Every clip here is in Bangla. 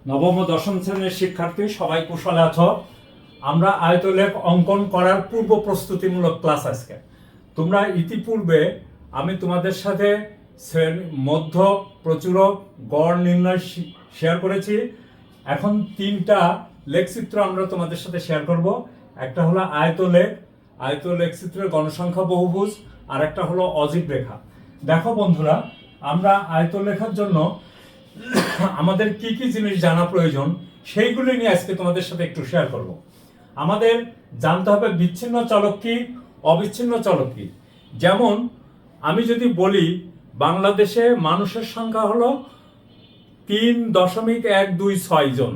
নবম ও দশম শ্রেণীর শিক্ষার্থী সবাই কুশলে আছো। আমরা আয়তলেখ অঙ্কন করার পূর্ব প্রস্তুতিমূলক ক্লাস আজকে। তোমরা ইতিপূর্বে আমি তোমাদের সাথে মধ্য, প্রচুরক, গড় নির্ণয় শেয়ার করেছি। এখন তিনটা লেখচিত্র আমরা তোমাদের সাথে শেয়ার করব। একটা হলো আয়তলেখচিত্রের গণসংখ্যা বহুভুজ, আর একটা হলো অজীব রেখা। দেখো বন্ধুরা, আমরা আয়তলেখার জন্য আমাদের কি কি জিনিস জানা প্রয়োজন সেইগুলি নিয়ে আজকে তোমাদের সাথে একটু শেয়ার করব। আমাদের জানতে হবে বিচ্ছিন্ন চলক কি, অবিচ্ছিন্ন চলক কি। যেমন আমি যদি বলি বাংলাদেশে মানুষের সংখ্যা হলো 3.126 জন,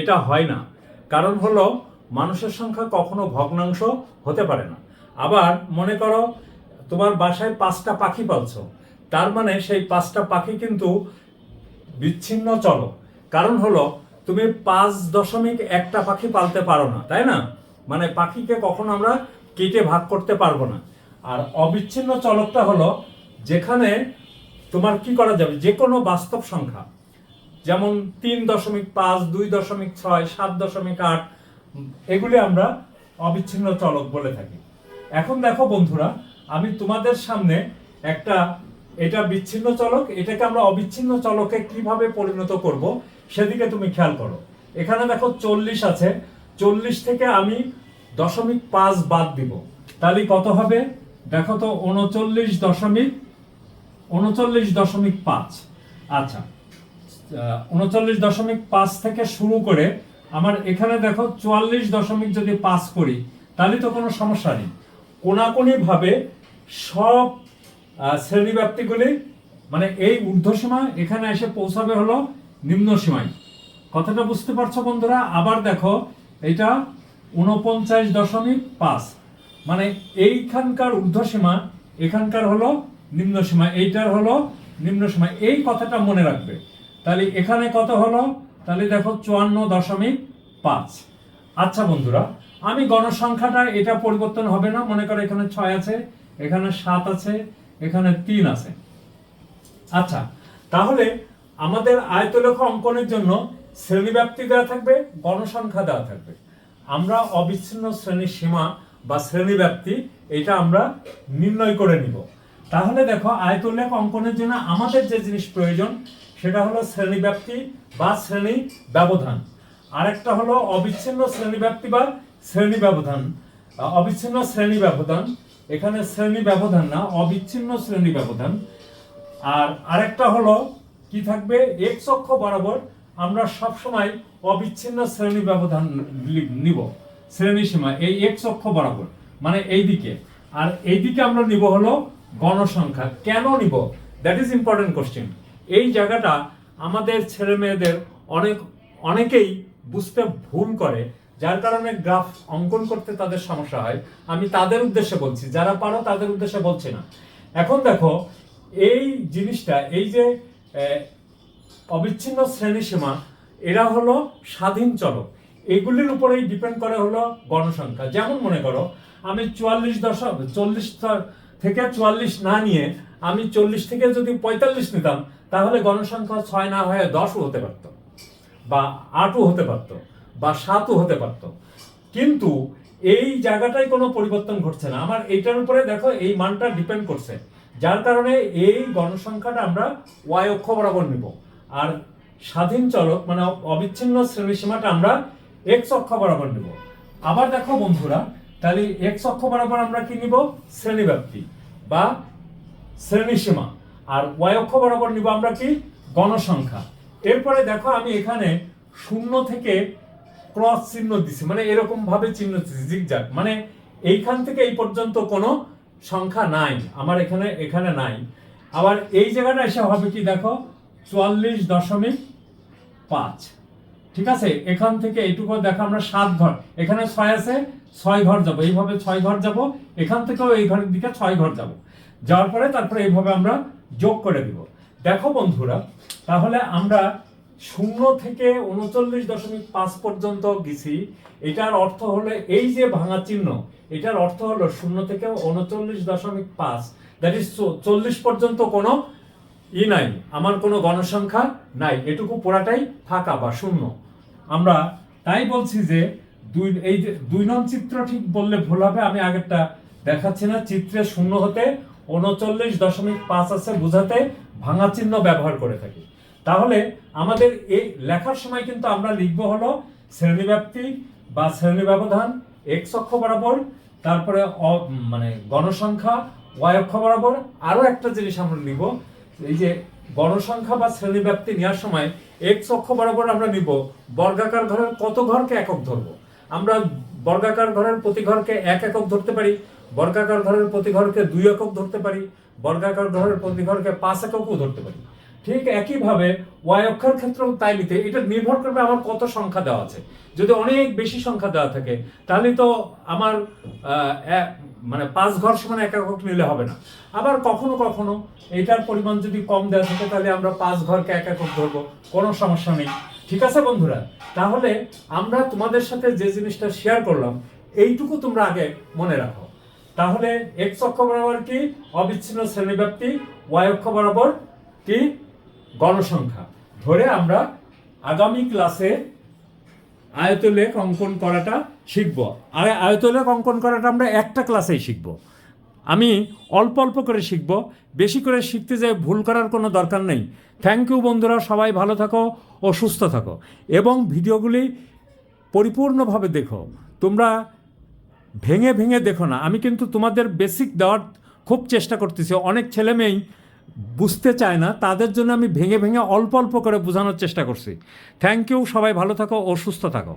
এটা হয় না। কারণ হলো মানুষের সংখ্যা কখনো ভগ্নাংশ হতে পারে না। আবার মনে করো তোমার বাসায় 5টা পাখি পালছো, তার মানে সেই 5টা পাখি কিন্তু বিচ্ছিন্ন চলক। কারণ হলো তুমি 5.1টা পাখি পালতে পারো না, তাই না? মানে পাখিকে কখনো আমরা কেটে ভাগ করতে পারবো না। আর অবিচ্ছিন্ন চলকটা হলো যেখানে তোমার কি করা যাবে, যে কোনো বাস্তব সংখ্যা, যেমন 3.5, 2.6, 7.8, এগুলি আমরা অবিচ্ছিন্ন চলক বলে থাকি। এখন দেখো বন্ধুরা, আমি তোমাদের সামনে এটা বিচ্ছিন্ন চলক, এটাকে আমরা অবিচ্ছিন্ন চলকে কিভাবে পরিণত করব সেদিকে তুমি খেয়াল করো। এখানে দেখো 40 আছে, 40 থেকে আমি 0.5 বাদ দিব, তাহলে কত হবে? দেখো তো 39.5। আচ্ছা, 39.5 থেকে শুরু করে আমার এখানে দেখো 44.5 করি, তাহলে তো কোনো সমস্যা নেই। কোনাকুনি ভাবে সব শ্রেণীব্যাপ্তিগুলি, মানে এই ঊর্ধ্বসীমা এখানে এসে পৌঁছাবে হলো নিম্ন সীমায়। কথাটা বুঝতে পারছো বন্ধুরা? আবার দেখো এটা 49.5, মানে এইখানকার ঊর্ধ্বসীমা, এখানকার হলো নিম্ন সীমা, এইটার হলো নিম্ন সীমা। এই কথাটা মনে রাখবে। তাহলে এখানে কত হলো? তাহলে দেখো 54.5। আচ্ছা বন্ধুরা, আমি গণসংখ্যাটা এটা পরিবর্তন হবে না। মনে করো এখানে 6 আছে, এখানে 7 আছে, এখানে 3 আছে। আচ্ছা, তাহলে আমাদের আয়তলেখ অঙ্কনের জন্য শ্রেণীব্যাপ্তি দেওয়া থাকবে, গণসংখ্যা দেওয়া থাকবে। আমরা অবিচ্ছিন্ন শ্রেণী সীমা বা শ্রেণীব্যাপ্তি এটা আমরা নির্ণয় করে নিব। তাহলে দেখো আয়তলেখ অঙ্কনের জন্য আমাদের যে জিনিস প্রয়োজন সেটা হলো শ্রেণীব্যাপ্তি বা শ্রেণী ব্যবধান। আরেকটা হলো অবিচ্ছিন্ন শ্রেণীব্যাপ্তি বা শ্রেণী ব্যবধান, অবিচ্ছিন্ন শ্রেণী ব্যবধান। এখানে শ্রেণী ব্যবধান না, অবিচ্ছিন্ন শ্রেণী ব্যবধান। আর আরেকটা হলো কি থাকবে, এক্স অক্ষ বরাবর আমরা সব সময় অবিচ্ছিন্ন শ্রেণী ব্যবধান নিব, শ্রেণী সীমা এই এক্স অক্ষ বরাবর, মানে এই দিকে। আর এই দিকে আমরা নিব হলো গণসংখ্যা। কেন নিব? That is important question. এই জায়গাটা আমাদের ছেলে মেয়েদের অনেকেই বুঝতে ভুল করে, যার কারণে গ্রাফ অঙ্কন করতে তাদের সমস্যা হয়। আমি তাদের উদ্দেশ্যে বলছি, যারা পারো তাদের উদ্দেশ্যে বলছি না। এখন দেখো এই জিনিসটা, এই যে অবিচ্ছিন্ন শ্রেণীসীমা, এরা হলো স্বাধীন চলক। এগুলির উপরেই ডিপেন্ড করে হলো গণসংখ্যা। যেমন মনে করো আমি 40 থেকে 44 না নিয়ে আমি 40 থেকে যদি 45 নিতাম, তাহলে গণসংখ্যা 6 না হয়ে 10ও হতে পারত, বা 8ও হতে পারত, বা 7ও হতে পারত। কিন্তু এই জায়গাটায় কোনো পরিবর্তন ঘটছে না। আমার এইটার উপরে দেখো এই মানটা ডিপেন্ড করছে, যার কারণে এই গণসংখ্যাটা আমরা ওয়াই অক্ষ বরাবর নিব। আর স্বাধীন চলক মানে অবিচ্ছিন্ন শ্রেণীসীমাটা আমরা এক্স অক্ষ বরাবর নিব। আবার দেখো বন্ধুরা, তাহলে এক্স অক্ষ বরাবর আমরা কি নিব? শ্রেণীব্যাপ্তি বা শ্রেণীসীমা। আর ওয়াই অক্ষ বরাবর নিব আমরা কি? গণসংখ্যা। এরপরে দেখো আমি এখানে 0 থেকে ক্রস চিহ্ন দিছি, মানে এরকম ভাবে চিহ্ন দিছি জিগজ্যাগ, মানে এইখান থেকে এই পর্যন্ত কোনো সংখ্যা নাই আমার এখানে নাই। আবার এই জায়গাটা এসে হবে কি দেখো 44.5। ঠিক আছে, এখান থেকে এইটুকু দেখো আমরা 7 ঘর, এখানে 6 আছে, 6 ঘর যাব, এইভাবে 6 ঘর যাব, এখান থেকেও এই ঘরের দিকে 6 ঘর যাব, যাওয়ার পরে তারপরে এইভাবে আমরা যোগ করে দিব। দেখো বন্ধুরা, তাহলে আমরা 0 থেকে 39.5 পর্যন্ত গেছি। এটার অর্থ হলো এই যে ভাঙা চিহ্ন, এটার অর্থ হলো 0 থেকে 39.5, দ্যাট ইজ 40 পর্যন্ত কোনো নাই, আমার কোনো গণসংখ্যা নাই, এটুকু পুরাটাই ফাঁকা বা শূন্য। আমরা তাই বলছি যে এই যে 2 নং চিত্র ঠিক বললে ভুল হবে, আমি আগেরটা দেখাচ্ছি না, চিত্রে শূন্য হতে 39.5 আছে বোঝাতে ভাঙা চিহ্ন ব্যবহার করে থাকি। তাহলে আমাদের এই লেখার সময় কিন্তু আমরা লিখব হলো শ্রেণীব্যাপ্তি বা শ্রেণী ব্যবধান x অক্ষ বরাবর, তারপরে মানে গণসংখ্যা y অক্ষ বরাবর। আরো একটা জিনিস আমরা নিব, এই যে গণসংখ্যা বা শ্রেণীব্যাপ্তি নেওয়ার সময় x অক্ষ বরাবর আমরা নিব বর্গাকার ঘরের কত ঘরকে একক ধরবো। আমরা বর্গাকার ঘরের প্রতি ঘরকে 1 একক ধরতে পারি, বর্গাকার ঘরের প্রতি ঘরকে 2 একক ধরতে পারি, বর্গাকার ঘরের প্রতি ঘরকে 5 এককও ধরতে পারি। ঠিক একইভাবে y অক্ষের ক্ষেত্রেও তাই নিতে, এটা নির্ভর করবে আমার কত সংখ্যা দেওয়া আছে। যদি অনেক বেশি সংখ্যা দেওয়া থাকে তাহলে তো আমার মানে 5 ঘর সমান 1 একক নিলে হবে না। আবার কখনো কখনো এটার পরিমাণ যদি কম দেওয়া থাকে তাহলে আমরা 5 ঘরকে 1 একক ধরবো, কোনো সমস্যা নেই। ঠিক আছে বন্ধুরা, তাহলে আমরা তোমাদের সাথে যে জিনিসটা শেয়ার করলাম এইটুকু তোমরা আগে মনে রাখো। তাহলে x অক্ষ বরাবর কি অবিচ্ছিন্ন শ্রেণীব্যাপ্তি, y অক্ষ বরাবর কি গণসংখ্যা ধরে আমরা আগামী ক্লাসে আয়তলেখ অঙ্কন করাটা শিখব। আর আয়তলেখ অঙ্কন করাটা আমরা একটা ক্লাসেই শিখব। আমি অল্প অল্প করে শিখব, বেশি করে শিখতে যেয়ে ভুল করার কোনো দরকার নেই। থ্যাংক ইউ বন্ধুরা, সবাই ভালো থাকো ও সুস্থ থাকো এবং ভিডিওগুলি পরিপূর্ণভাবে দেখো। তোমরা ভেঙে ভেঙে দেখো না, আমি কিন্তু তোমাদের বেসিক দেওয়ার খুব চেষ্টা করতেছি। অনেক ছেলে মেয়েই বুঝতে চায় না, তাদের জন্য আমি ভেঙে ভেঙে অল্প অল্প করে বোঝানোর চেষ্টা করছি। থ্যাংক ইউ, সবাই ভালো থাকো ও সুস্থ থাকো।